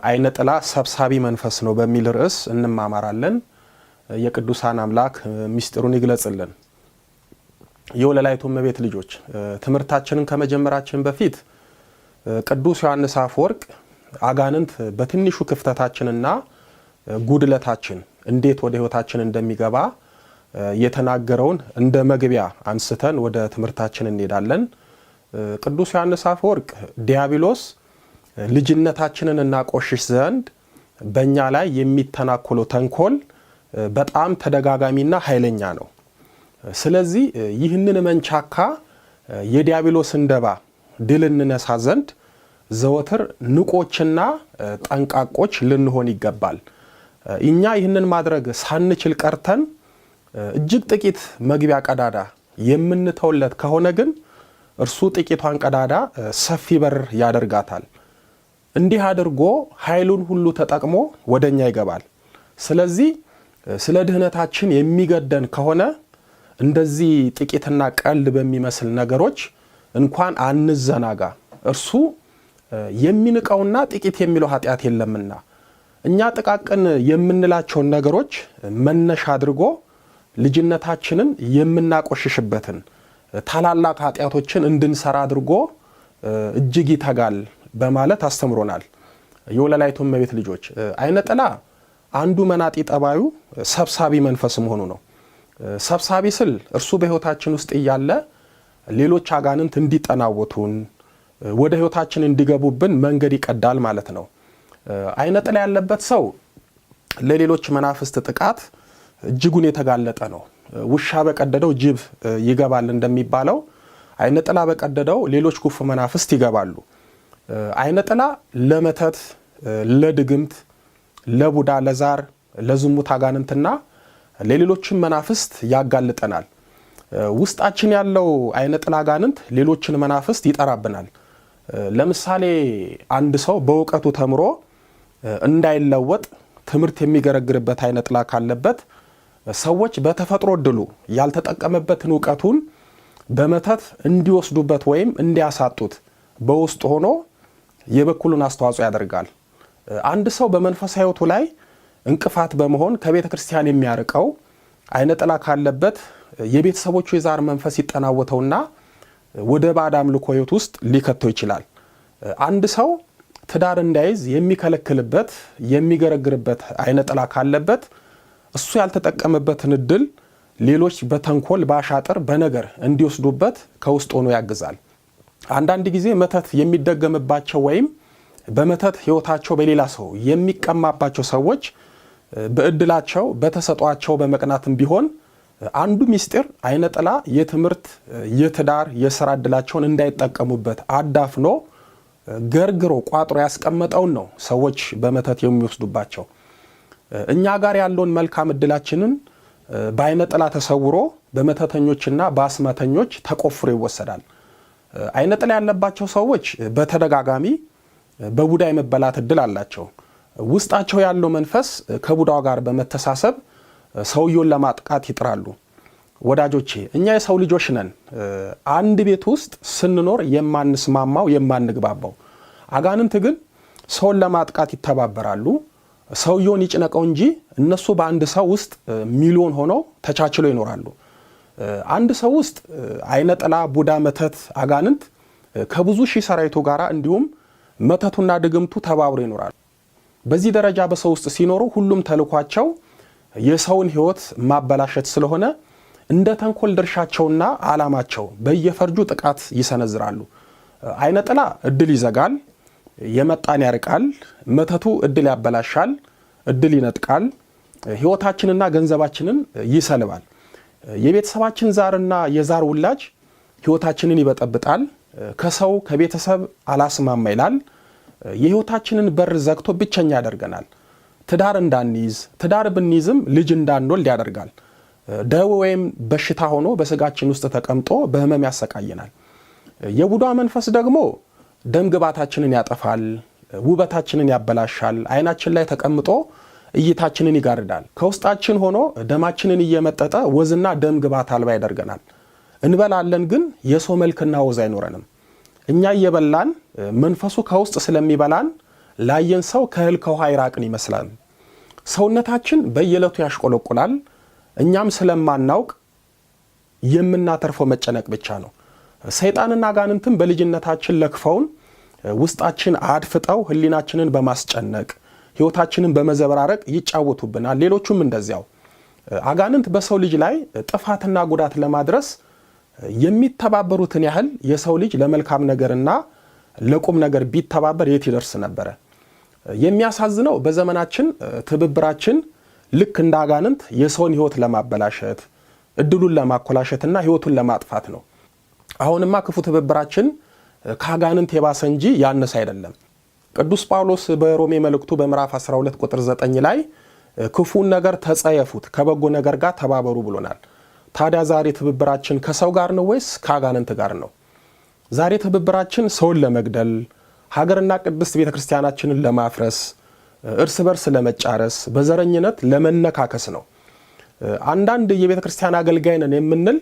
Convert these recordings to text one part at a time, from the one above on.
አይነ ጥላ ሰብሳቢ መንፈስ ነው በሚል ርዕስ እንማማራለን። የቅዱሳን አምላክ ምስጢሩን ይግለጽልን። የወለላይቱ እመቤት ልጆች ትምህርታችንን ከመጀመራችን በፊት ቅዱስ ዮሐንስ አፈወርቅ አጋንንት በትንሹ ክፍተታችንና ጉድለታችን እንዴት ወደ ህይወታችን እንደሚገባ የተናገረውን እንደ መግቢያ አንስተን ወደ ትምህርታችን እንሄዳለን። ቅዱስ ዮሐንስ አፈወርቅ ዲያብሎስ ልጅነታችንን እናቆሽሽ ዘንድ በእኛ ላይ የሚተናኮለው ተንኮል በጣም ተደጋጋሚና ኃይለኛ ነው። ስለዚህ ይህንን መንቻካ የዲያብሎስን ደባ ድል እንነሳ ዘንድ ዘወትር ንቆችና ጠንቃቆች ልንሆን ይገባል። እኛ ይህንን ማድረግ ሳንችል ቀርተን እጅግ ጥቂት መግቢያ ቀዳዳ የምንተውለት ከሆነ ግን እርሱ ጥቂቷን ቀዳዳ ሰፊ በር ያደርጋታል። እንዲህ አድርጎ ኃይሉን ሁሉ ተጠቅሞ ወደኛ ይገባል። ስለዚህ ስለ ድህነታችን የሚገደን ከሆነ እንደዚህ ጥቂትና ቀልድ በሚመስል ነገሮች እንኳን አንዘናጋ። እርሱ የሚንቀውና ጥቂት የሚለው ኃጢአት የለምና እኛ ጥቃቅን የምንላቸውን ነገሮች መነሻ አድርጎ ልጅነታችንን የምናቆሽሽበትን ታላላቅ ኃጢአቶችን እንድንሰራ አድርጎ እጅግ ይተጋል በማለት አስተምሮናል። የወለላይቱ እመቤት ልጆች አይነ ጥላ አንዱ መናጢ ጠባዩ ሰብሳቢ መንፈስ መሆኑ ነው። ሰብሳቢ ስል እርሱ በህይወታችን ውስጥ እያለ ሌሎች አጋንንት እንዲጠናወቱን ወደ ህይወታችን እንዲገቡብን መንገድ ይቀዳል ማለት ነው። አይነ ጥላ ያለበት ሰው ለሌሎች መናፍስት ጥቃት እጅጉን የተጋለጠ ነው። ውሻ በቀደደው ጅብ ይገባል እንደሚባለው አይነ ጥላ በቀደደው ሌሎች ክፉ መናፍስት ይገባሉ። አይነ ጥላ ለመተት፣ ለድግምት፣ ለቡዳ፣ ለዛር፣ ለዝሙት አጋንንትና ለሌሎችም መናፍስት ያጋልጠናል። ውስጣችን ያለው አይነ ጥላ አጋንንት ሌሎችን መናፍስት ይጠራብናል። ለምሳሌ አንድ ሰው በእውቀቱ ተምሮ እንዳይለወጥ ትምህርት የሚገረግርበት አይነ ጥላ ካለበት ሰዎች በተፈጥሮ እድሉ ያልተጠቀመበትን እውቀቱን በመተት እንዲወስዱበት ወይም እንዲያሳጡት በውስጥ ሆኖ የበኩሉን አስተዋጽኦ ያደርጋል። አንድ ሰው በመንፈሳዊ ሕይወቱ ላይ እንቅፋት በመሆን ከቤተ ክርስቲያን የሚያርቀው አይነ ጥላ ካለበት የቤተሰቦቹ የዛር መንፈስ ይጠናወተውና ወደ ባዕድ አምልኮ ሕይወት ውስጥ ሊከተው ይችላል። አንድ ሰው ትዳር እንዳይዝ የሚከለክልበት የሚገረግርበት አይነ ጥላ ካለበት እሱ ያልተጠቀመበትን እድል ሌሎች በተንኮል ባሻጥር በነገር እንዲወስዱበት ከውስጥ ሆኖ ያግዛል። አንዳንድ ጊዜ መተት የሚደገምባቸው ወይም በመተት ህይወታቸው በሌላ ሰው የሚቀማባቸው ሰዎች በእድላቸው በተሰጧቸው በመቅናትም ቢሆን አንዱ ሚስጥር አይነ ጥላ የትምህርት፣ የትዳር፣ የሥራ እድላቸውን እንዳይጠቀሙበት አዳፍኖ ገርግሮ ቋጥሮ ያስቀመጠውን ነው ሰዎች በመተት የሚወስዱባቸው። እኛ ጋር ያለውን መልካም እድላችንን በአይነ ጥላ ተሰውሮ በመተተኞችና በአስማተኞች ተቆፍሮ ይወሰዳል። አይነ ጥላ ያለባቸው ሰዎች በተደጋጋሚ በቡዳ የመበላት እድል አላቸው። ውስጣቸው ያለው መንፈስ ከቡዳው ጋር በመተሳሰብ ሰውየውን ለማጥቃት ይጥራሉ። ወዳጆቼ እኛ የሰው ልጆች ነን። አንድ ቤት ውስጥ ስንኖር የማንስማማው የማንግባባው አጋንንት ግን ሰውን ለማጥቃት ይተባበራሉ። ሰውየውን ይጭነቀው እንጂ እነሱ በአንድ ሰው ውስጥ ሚሊዮን ሆነው ተቻችለው ይኖራሉ። አንድ ሰው ውስጥ አይነ ጥላ፣ ቡዳ፣ መተት፣ አጋንንት ከብዙ ሺህ ሰራዊቱ ጋር እንዲሁም መተቱና ድግምቱ ተባብሮ ይኖራሉ። በዚህ ደረጃ በሰው ውስጥ ሲኖሩ ሁሉም ተልኳቸው የሰውን ህይወት ማበላሸት ስለሆነ እንደ ተንኮል ድርሻቸውና ዓላማቸው በየፈርጁ ጥቃት ይሰነዝራሉ። አይነ ጥላ እድል ይዘጋል፣ የመጣን ያርቃል። መተቱ እድል ያበላሻል፣ እድል ይነጥቃል፣ ህይወታችንና ገንዘባችንን ይሰልባል። የቤተሰባችን ዛርና የዛር ውላጅ ህይወታችንን ይበጠብጣል። ከሰው ከቤተሰብ አላስማማ ይላል። የህይወታችንን በር ዘግቶ ብቸኛ ያደርገናል። ትዳር እንዳንይዝ፣ ትዳር ብንይዝም ልጅ እንዳንወልድ ያደርጋል። ደዌ ወይም በሽታ ሆኖ በስጋችን ውስጥ ተቀምጦ በህመም ያሰቃየናል። የቡዳ መንፈስ ደግሞ ደም ግባታችንን ያጠፋል፣ ውበታችንን ያበላሻል። አይናችን ላይ ተቀምጦ እይታችንን ይጋርዳል። ከውስጣችን ሆኖ ደማችንን እየመጠጠ ወዝና ደም ግባት አልባ ያደርገናል። እንበላለን ግን የሰው መልክና ወዝ አይኖረንም። እኛ እየበላን መንፈሱ ከውስጥ ስለሚበላን ላየን ሰው ከእህል ከውሃ ይራቅን ይመስላል። ሰውነታችን በየዕለቱ ያሽቆለቁላል። እኛም ስለማናውቅ የምናተርፈው መጨነቅ ብቻ ነው። ሰይጣንና አጋንንትም በልጅነታችን ለክፈውን ውስጣችን አድፍጠው ህሊናችንን በማስጨነቅ ህይወታችንን በመዘበራረቅ ይጫወቱብናል። ሌሎቹም እንደዚያው። አጋንንት በሰው ልጅ ላይ ጥፋትና ጉዳት ለማድረስ የሚተባበሩትን ያህል የሰው ልጅ ለመልካም ነገርና ለቁም ነገር ቢተባበር የት ይደርስ ነበረ? የሚያሳዝነው በዘመናችን ትብብራችን ልክ እንደ አጋንንት የሰውን ህይወት ለማበላሸት፣ እድሉን ለማኮላሸትና ህይወቱን ለማጥፋት ነው። አሁንማ ክፉ ትብብራችን ከአጋንንት የባሰ እንጂ ያነሰ አይደለም። ቅዱስ ጳውሎስ በሮሜ መልእክቱ በምዕራፍ 12 ቁጥር 9 ላይ ክፉን ነገር ተጸየፉት ከበጎ ነገር ጋር ተባበሩ ብሎናል። ታዲያ ዛሬ ትብብራችን ከሰው ጋር ነው ወይስ ከአጋንንት ጋር ነው? ዛሬ ትብብራችን ሰውን ለመግደል፣ ሀገርና ቅድስት ቤተክርስቲያናችንን ለማፍረስ፣ እርስ በርስ ለመጫረስ፣ በዘረኝነት ለመነካከስ ነው። አንዳንድ የቤተክርስቲያን አገልጋይ ነን የምንል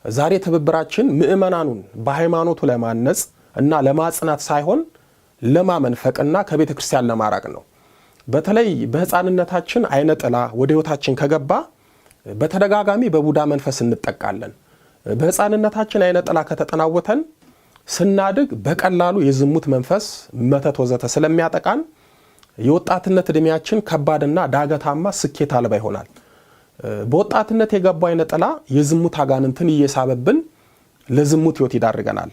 ዛሬ ትብብራችን ምእመናኑን በሃይማኖቱ ለማነጽ እና ለማጽናት ሳይሆን ለማመንፈቅና ከቤተክርስቲያን ለማራቅ ነው። በተለይ በህፃንነታችን አይነ ጥላ ወደ ህይወታችን ከገባ በተደጋጋሚ በቡዳ መንፈስ እንጠቃለን። በህፃንነታችን አይነ ጥላ ከተጠናወተን ስናድግ በቀላሉ የዝሙት መንፈስ፣ መተት ወዘተ ስለሚያጠቃን የወጣትነት እድሜያችን ከባድና ዳገታማ ስኬት አልባ ይሆናል። በወጣትነት የገባው አይነ ጥላ የዝሙት አጋንንትን እየሳበብን ለዝሙት ህይወት ይዳርገናል።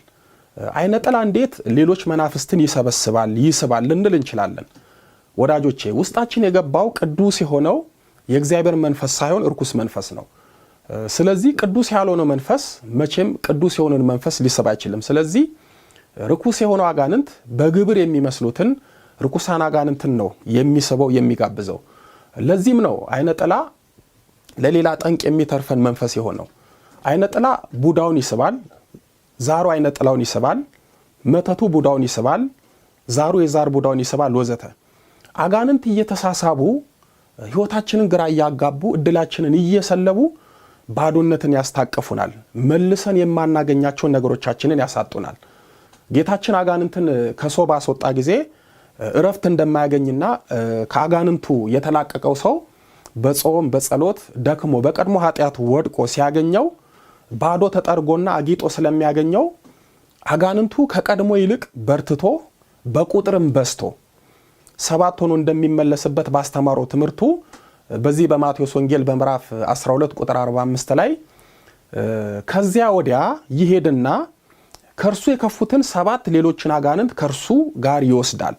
አይነ ጥላ እንዴት ሌሎች መናፍስትን ይሰበስባል ይስባል ልንል እንችላለን? ወዳጆቼ ውስጣችን የገባው ቅዱስ የሆነው የእግዚአብሔር መንፈስ ሳይሆን እርኩስ መንፈስ ነው። ስለዚህ ቅዱስ ያልሆነው መንፈስ መቼም ቅዱስ የሆነውን መንፈስ ሊስብ አይችልም። ስለዚህ ርኩስ የሆነው አጋንንት በግብር የሚመስሉትን ርኩሳን አጋንንትን ነው የሚስበው የሚጋብዘው። ለዚህም ነው አይነ ጥላ ለሌላ ጠንቅ የሚተርፈን መንፈስ የሆነው። አይነ ጥላ ቡዳውን ይስባል፣ ዛሩ አይነ ጥላውን ይስባል፣ መተቱ ቡዳውን ይስባል፣ ዛሩ የዛር ቡዳውን ይስባል ወዘተ። አጋንንት እየተሳሳቡ ህይወታችንን ግራ እያጋቡ እድላችንን እየሰለቡ ባዶነትን ያስታቀፉናል። መልሰን የማናገኛቸውን ነገሮቻችንን ያሳጡናል። ጌታችን አጋንንትን ከሰው ባስወጣ ጊዜ እረፍት እንደማያገኝና ከአጋንንቱ የተላቀቀው ሰው በጾም በጸሎት ደክሞ በቀድሞ ኃጢአቱ ወድቆ ሲያገኘው ባዶ ተጠርጎና አጊጦ ስለሚያገኘው አጋንንቱ ከቀድሞ ይልቅ በርትቶ በቁጥርም በዝቶ 7 ሆኖ እንደሚመለስበት ባስተማረው ትምህርቱ በዚህ በማቴዎስ ወንጌል በምዕራፍ 12 ቁጥር 45 ላይ ከዚያ ወዲያ ይሄድና ከርሱ የከፉትን 7 ሌሎችን አጋንንት ከርሱ ጋር ይወስዳል፣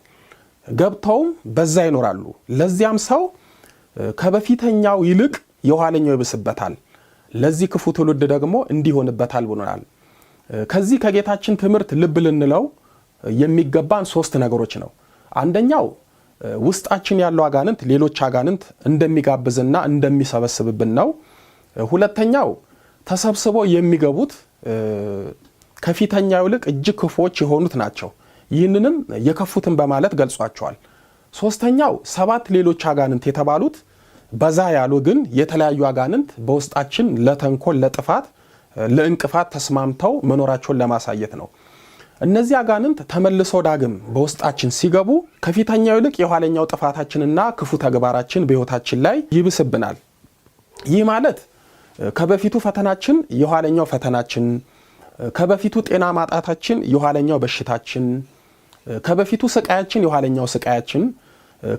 ገብተውም በዛ ይኖራሉ። ለዚያም ሰው ከበፊተኛው ይልቅ የኋለኛው ይብስበታል፣ ለዚህ ክፉ ትውልድ ደግሞ እንዲሆንበታል ብሎናል። ከዚህ ከጌታችን ትምህርት ልብ ልንለው የሚገባን 3 ነገሮች ነው። አንደኛው ውስጣችን ያለው አጋንንት ሌሎች አጋንንት እንደሚጋብዝና እንደሚሰበስብብን ነው። ሁለተኛው ተሰብስበው የሚገቡት ከፊተኛው ይልቅ እጅግ ክፉዎች የሆኑት ናቸው። ይህንንም የከፉትን በማለት ገልጿቸዋል። ሶስተኛው 7 ሌሎች አጋንንት የተባሉት በዛ ያሉ ግን የተለያዩ አጋንንት በውስጣችን ለተንኮል፣ ለጥፋት፣ ለእንቅፋት ተስማምተው መኖራቸውን ለማሳየት ነው። እነዚህ አጋንንት ተመልሰው ዳግም በውስጣችን ሲገቡ ከፊተኛው ይልቅ የኋለኛው ጥፋታችንና ክፉ ተግባራችን በህይወታችን ላይ ይብስብናል። ይህ ማለት ከበፊቱ ፈተናችን የኋለኛው ፈተናችን፣ ከበፊቱ ጤና ማጣታችን የኋለኛው በሽታችን፣ ከበፊቱ ስቃያችን የኋለኛው ስቃያችን፣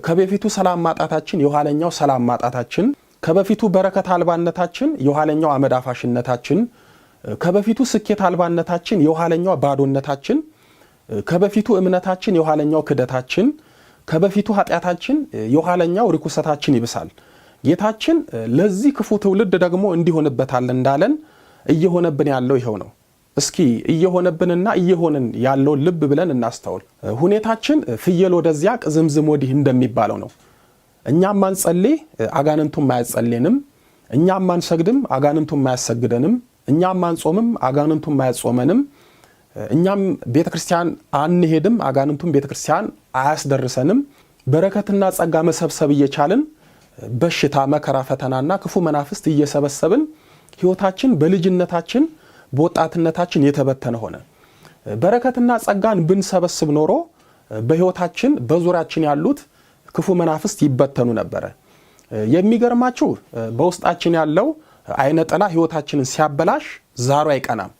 ከበፊቱ ሰላም ማጣታችን የኋለኛው ሰላም ማጣታችን፣ ከበፊቱ በረከት አልባነታችን የኋለኛው አመዳፋሽነታችን፣ ከበፊቱ ስኬት አልባነታችን የኋለኛው ባዶነታችን፣ ከበፊቱ እምነታችን የኋለኛው ክደታችን፣ ከበፊቱ ኃጢአታችን የኋለኛው ርኩሰታችን ይብሳል። ጌታችን ለዚህ ክፉ ትውልድ ደግሞ እንዲሆንበታል እንዳለን እየሆነብን ያለው ይኸው ነው። እስኪ እየሆነብንና እየሆንን ያለውን ልብ ብለን እናስተውል። ሁኔታችን ፍየል ወደዚያ ቅዝምዝም ወዲህ እንደሚባለው ነው። እኛም ማንጸልይ አጋንንቱም ማያጸልየንም፣ እኛም ማንሰግድም አጋንንቱም ማያሰግደንም፣ እኛም ማንጾምም አጋንንቱም ማያጾመንም፣ እኛም ቤተክርስቲያን አንሄድም አጋንንቱም ቤተክርስቲያን አያስደርሰንም። በረከትና ጸጋ መሰብሰብ እየቻልን በሽታ፣ መከራ፣ ፈተናና ክፉ መናፍስት እየሰበሰብን ህይወታችን በልጅነታችን በወጣትነታችን የተበተነ ሆነ። በረከትና ጸጋን ብንሰበስብ ኖሮ በህይወታችን በዙሪያችን ያሉት ክፉ መናፍስት ይበተኑ ነበር። የሚገርማችሁ በውስጣችን ያለው አይነ ጥላ ህይወታችንን ሲያበላሽ ዛሩ አይቀናም።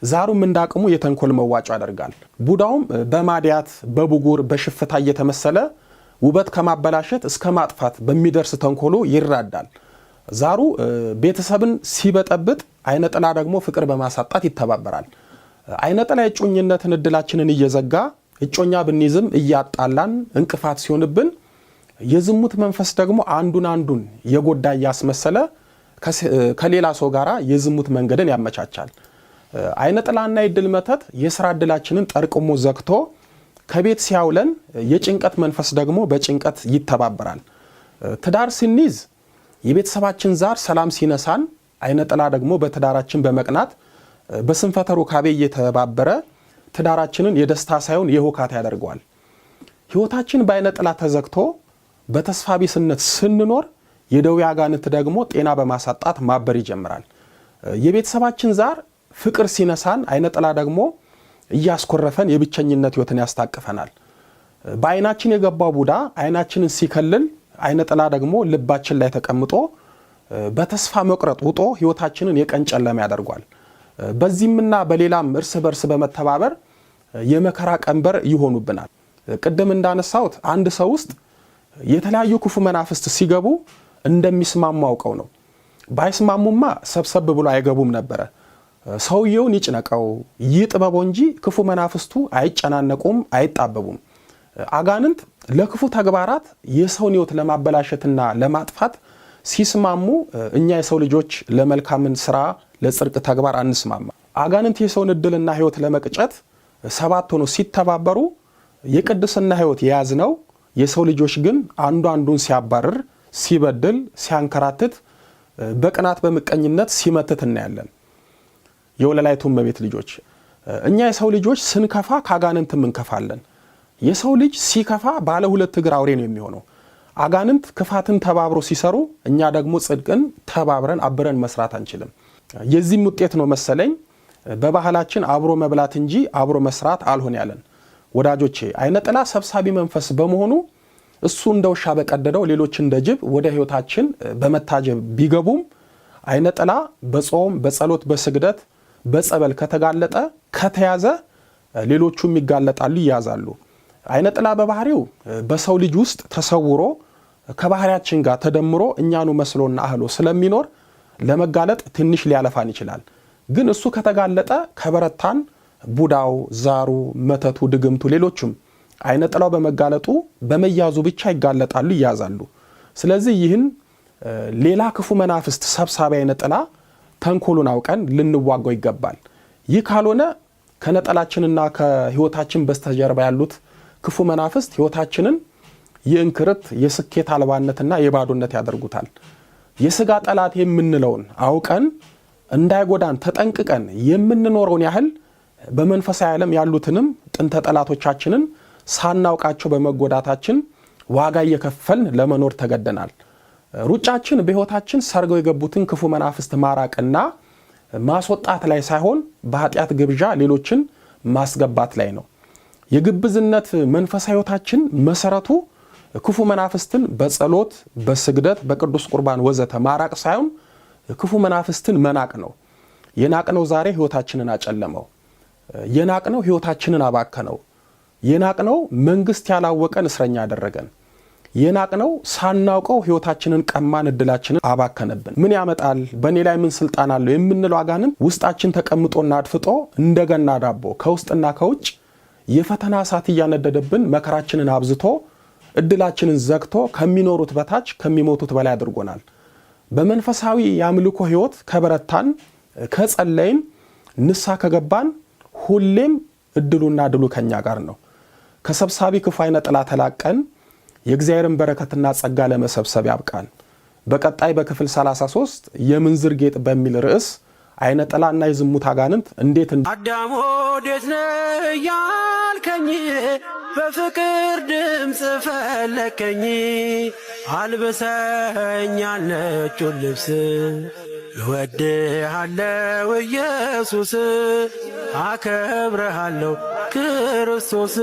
ዛሩም እንዳቅሙ የተንኮል መዋጮ ያደርጋል። ቡዳውም በማዲያት በቡጉር በሽፍታ እየተመሰለ ውበት ከማበላሸት እስከ ማጥፋት በሚደርስ ተንኮሉ ይራዳል። ዛሩ ቤተሰብን ሲበጠብጥ አይነ ጥላ ደግሞ ፍቅር በማሳጣት ይተባበራል። አይነ ጥላ የጮኝነትን እድላችንን እየዘጋ እጮኛ ብንይዝም እያጣላን እንቅፋት ሲሆንብን የዝሙት መንፈስ ደግሞ አንዱን የጎዳ ያስመሰለ ከሌላ ሰው ጋራ የዝሙት መንገድን ያመቻቻል። አይነ ጥላና የድል መተት የሥራ እድላችንን ጠርቅሞ ዘግቶ ከቤት ሲያውለን የጭንቀት መንፈስ ደግሞ በጭንቀት ይተባበራል። ትዳር ስንይዝ የቤተሰባችን ዛር ሰላም ሲነሳን አይነ ጥላ ደግሞ በትዳራችን በመቅናት በስንፈተ ሩካቤ እየተባበረ ትዳራችንን የደስታ ሳይሆን የሁካታ ያደርገዋል። ህይወታችን በአይነ ጥላ ተዘግቶ በተስፋ ቢስነት ስንኖር የደዌ አጋንንት ደግሞ ጤና በማሳጣት ማበር ይጀምራል። የቤተሰባችን ዛር ፍቅር ሲነሳን አይነ ጥላ ደግሞ እያስኮረፈን የብቸኝነት ህይወትን ያስታቅፈናል። በአይናችን የገባው ቡዳ አይናችንን ሲከልል አይነ ጥላ ደግሞ ልባችን ላይ ተቀምጦ በተስፋ መቁረጥ ውጦ ህይወታችንን የቀን ጨለማ ያደርጓል። በዚህምና በሌላም እርስ በርስ በመተባበር የመከራ ቀንበር ይሆኑብናል። ቅድም እንዳነሳሁት አንድ ሰው ውስጥ የተለያዩ ክፉ መናፍስት ሲገቡ እንደሚስማሙ አውቀው ነው። ባይስማሙማ ሰብሰብ ብሎ አይገቡም ነበረ። ሰውየውን ይጭነቀው ይጥበበው እንጂ ክፉ መናፍስቱ አይጨናነቁም፣ አይጣበቡም። አጋንንት ለክፉ ተግባራት የሰውን ህይወት ለማበላሸትና ለማጥፋት ሲስማሙ እኛ የሰው ልጆች ለመልካምን ስራ ለጽድቅ ተግባር አንስማማ። አጋንንት የሰውን እድልና ህይወት ለመቅጨት ሰባት ሆኖ ሲተባበሩ የቅድስና ህይወት የያዝነው የሰው ልጆች ግን አንዱን ሲያባርር፣ ሲበድል፣ ሲያንከራትት፣ በቅናት በመቀኝነት ሲመትት እናያለን። የወለላይቱ እመቤት ልጆች እኛ የሰው ልጆች ስንከፋ ካጋንንትም እንከፋለን። የሰው ልጅ ሲከፋ ባለ ሁለት እግር አውሬ ነው የሚሆነው። አጋንንት ክፋትን ተባብሮ ሲሰሩ እኛ ደግሞ ጽድቅን ተባብረን አብረን መስራት አንችልም። የዚህም ውጤት ነው መሰለኝ በባህላችን አብሮ መብላት እንጂ አብሮ መስራት አልሆን ያለን። ወዳጆቼ አይነ ጥላ ሰብሳቢ መንፈስ በመሆኑ እሱ እንደ ውሻ በቀደደው ሌሎች እንደ ጅብ ወደ ህይወታችን በመታጀብ ቢገቡም አይነ ጥላ በጾም በጸሎት በስግደት በጸበል ከተጋለጠ ከተያዘ ሌሎቹም ይጋለጣሉ ይያዛሉ። አይነ ጥላ በባህሪው በሰው ልጅ ውስጥ ተሰውሮ ከባህሪያችን ጋር ተደምሮ እኛኑ መስሎና አህሎ ስለሚኖር ለመጋለጥ ትንሽ ሊያለፋን ይችላል። ግን እሱ ከተጋለጠ ከበረታን ቡዳው፣ ዛሩ፣ መተቱ፣ ድግምቱ ሌሎችም አይነ ጥላው በመጋለጡ በመያዙ ብቻ ይጋለጣሉ ይያዛሉ። ስለዚህ ይህን ሌላ ክፉ መናፍስት ሰብሳቢ አይነ ጥላ ተንኮሉን አውቀን ልንዋጋው ይገባል። ይህ ካልሆነ ከነጠላችንና ከህይወታችን በስተጀርባ ያሉት ክፉ መናፍስት ህይወታችንን የእንክርት የስኬት አልባነትና የባዶነት ያደርጉታል። የስጋ ጠላት የምንለውን አውቀን እንዳይጎዳን ተጠንቅቀን የምንኖረውን ያህል በመንፈሳዊ ዓለም ያሉትንም ጥንተ ጠላቶቻችንን ሳናውቃቸው በመጎዳታችን ዋጋ እየከፈልን ለመኖር ተገደናል። ሩጫችን በህይወታችን ሰርገው የገቡትን ክፉ መናፍስት ማራቅና ማስወጣት ላይ ሳይሆን በኃጢአት ግብዣ ሌሎችን ማስገባት ላይ ነው። የግብዝነት መንፈሳዊ ህይወታችን መሰረቱ ክፉ መናፍስትን በጸሎት በስግደት በቅዱስ ቁርባን ወዘተ ማራቅ ሳይሆን ክፉ መናፍስትን መናቅ ነው። የናቅነው ዛሬ ህይወታችንን አጨለመው። የናቅነው ህይወታችንን አባከነው። የናቅነው መንግስት ያላወቀን እስረኛ ያደረገን። የናቅነው ሳናውቀው ህይወታችንን ቀማን፣ እድላችንን አባከነብን። ምን ያመጣል በእኔ ላይ ምን ስልጣን አለው የምንለው አጋንንት ውስጣችን ተቀምጦና አድፍጦ እንደገና ዳቦ ከውስጥና ከውጭ የፈተና እሳት እያነደደብን መከራችንን አብዝቶ እድላችንን ዘግቶ ከሚኖሩት በታች ከሚሞቱት በላይ አድርጎናል። በመንፈሳዊ የአምልኮ ህይወት ከበረታን፣ ከጸለይን፣ ንሳ ከገባን ሁሌም እድሉና ድሉ ከኛ ጋር ነው። ከሰብሳቢ ክፉ አይነ ጥላ ተላቀን የእግዚአብሔርን በረከትና ጸጋ ለመሰብሰብ ያብቃን። በቀጣይ በክፍል 33 የምንዝር ጌጥ በሚል ርዕስ አይነ ጥላና የዝሙት አጋንንት እንዴት አዳም ወዴት ነህ ያልከኝ በፍቅር ድምፅ ፈለከኝ አልበሰኝ ነጩን ልብስ እወድሃለው ኢየሱስ አከብረሃለው ክርስቶስ